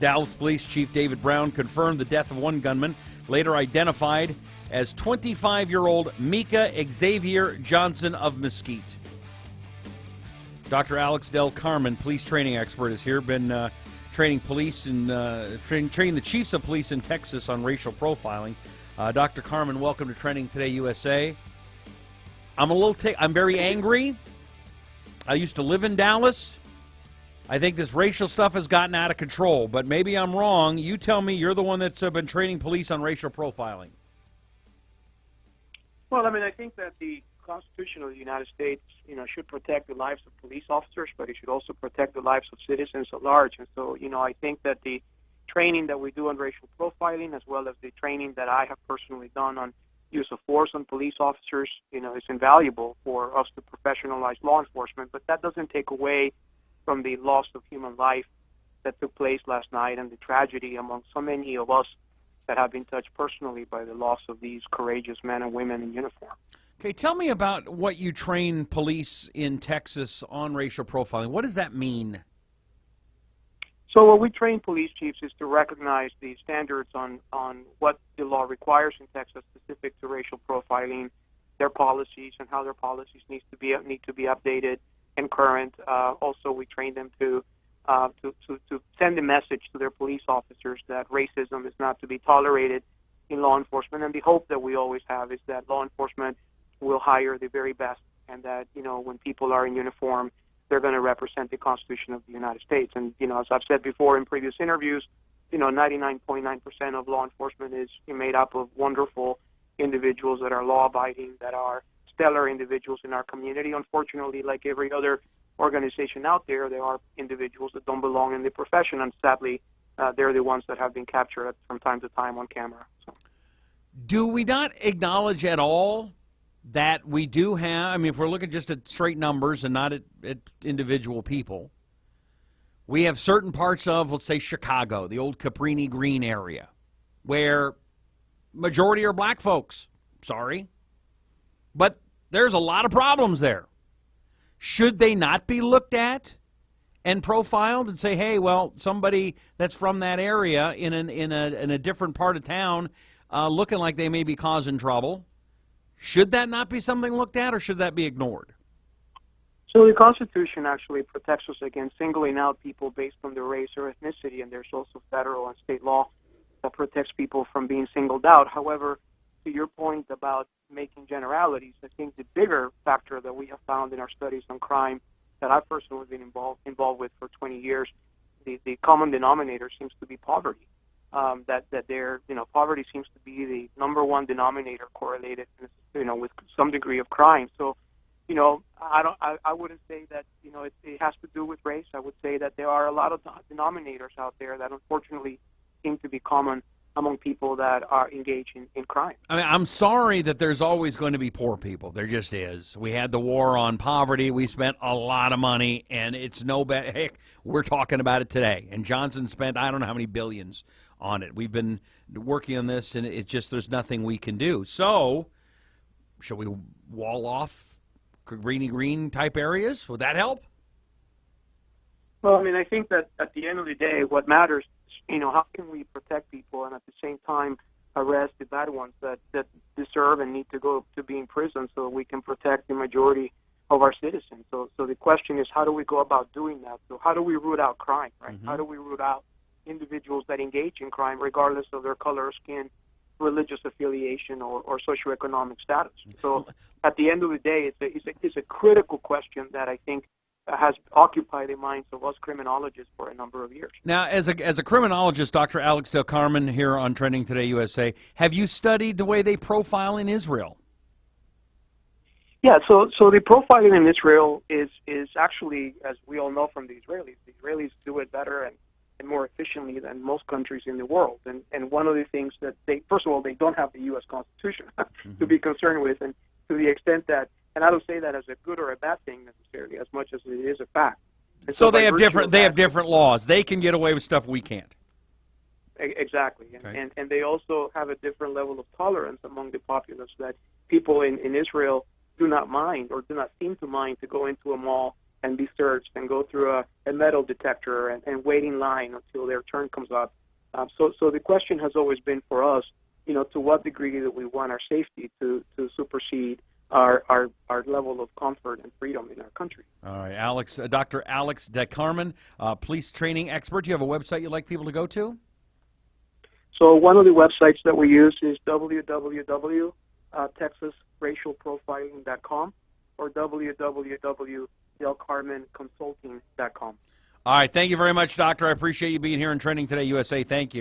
Dallas Police Chief David Brown confirmed the death of one gunman, later identified as 25-year-old Mika Xavier Johnson of Mesquite. Dr. Alex Del Carmen, police training expert, is here. Been training police and training the chiefs of police in Texas on racial profiling. Dr. Carmen, welcome to Trending Today USA. I'm very angry. I used to live in Dallas. I think this racial stuff has gotten out of control, but maybe I'm wrong. You tell me. You're the one that's been training police on racial profiling. Well, I think that the Constitution of the United States, should protect the lives of police officers, but it should also protect the lives of citizens at large. And so, I think that the training that we do on racial profiling, as well as the training that I have personally done on use of force on police officers, is invaluable for us to professionalize law enforcement. But that doesn't take away from the loss of human life that took place last night and the tragedy among so many of us that have been touched personally by the loss of these courageous men and women in uniform. Okay, tell me about what you train police in Texas on racial profiling. What does that mean? So what we train police chiefs is to recognize the standards on what the law requires in Texas specific to racial profiling, their policies, and how their policies need to be updated and current. Also, we train them to send a message to their police officers that racism is not to be tolerated in law enforcement. And the hope that we always have is that law enforcement will hire the very best, and that, when people are in uniform, they're going to represent the Constitution of the United States. And, as I've said before in previous interviews, 99.9% of law enforcement is made up of wonderful individuals that are law-abiding, that are stellar individuals in our community. Unfortunately, like every other organization out there, there are individuals that don't belong in the profession, and sadly, they're the ones that have been captured from time to time on camera. So. Do we not acknowledge at all that we do have, if we're looking just at straight numbers and not at individual people, we have certain parts of, let's say, Chicago, the old Cabrini Green area, where majority are black folks. Sorry. But there's a lot of problems there. Should they not be looked at and profiled and say, hey, well, somebody that's from that area in a different part of town looking like they may be causing trouble, should that not be something looked at, or should that be ignored? So the Constitution actually protects us against singling out people based on their race or ethnicity, and there's also federal and state law that protects people from being singled out. However, to your point about making generalities, I think the bigger factor that we have found in our studies on crime that I've personally been involved with for 20 years, the common denominator seems to be poverty. Poverty seems to be the number one denominator correlated, with some degree of crime. So, I wouldn't say that, it has to do with race. I would say that there are a lot of denominators out there that unfortunately seem to be common among people that are engaged in crime. I'm sorry that there's always going to be poor people. There just is. We had the war on poverty. We spent a lot of money, and it's no bad. Heck, we're talking about it today. And Johnson spent, I don't know how many billions on it. We've been working on this, and it's just there's nothing we can do. So, shall we wall off greeny green type areas? Would that help? Well, I think that at the end of the day, what matters, how can we protect people and at the same time arrest the bad ones that deserve and need to go to be in prison so we can protect the majority of our citizens. So the question is, how do we go about doing that? So how do we root out crime, right? Mm-hmm. How do we root out individuals that engage in crime regardless of their color of skin, religious affiliation, or socioeconomic status? So at the end of the day, it's a critical question that I think has occupied the minds of us criminologists for a number of years. Now, as a criminologist, Dr. Alex Del Carmen here on Trending Today USA, have you studied the way they profile in Israel? Yeah, so the profiling in Israel is actually, as we all know from the Israelis do it better and more efficiently than most countries in the world. And one of the things that first of all, they don't have the U.S. Constitution to be concerned with, and to the extent that, and I don't say that as a good or a bad thing necessarily, as much as it is a fact. And so they have different laws. They can get away with stuff we can't. Exactly. Okay. And they also have a different level of tolerance among the populace that people in Israel do not mind or do not seem to mind to go into a mall and be searched and go through a metal detector and wait in line until their turn comes up. So the question has always been for us, to what degree do we want our safety to supersede our level of comfort and freedom in our country. All right, Dr. Alex de Carmen, police training expert. Do you have a website you'd like people to go to? So one of the websites that we use is www.texasracialprofiling.com or www.delcarmenconsulting.com. All right, thank you very much, Doctor. I appreciate you being here in Training Today USA. Thank you.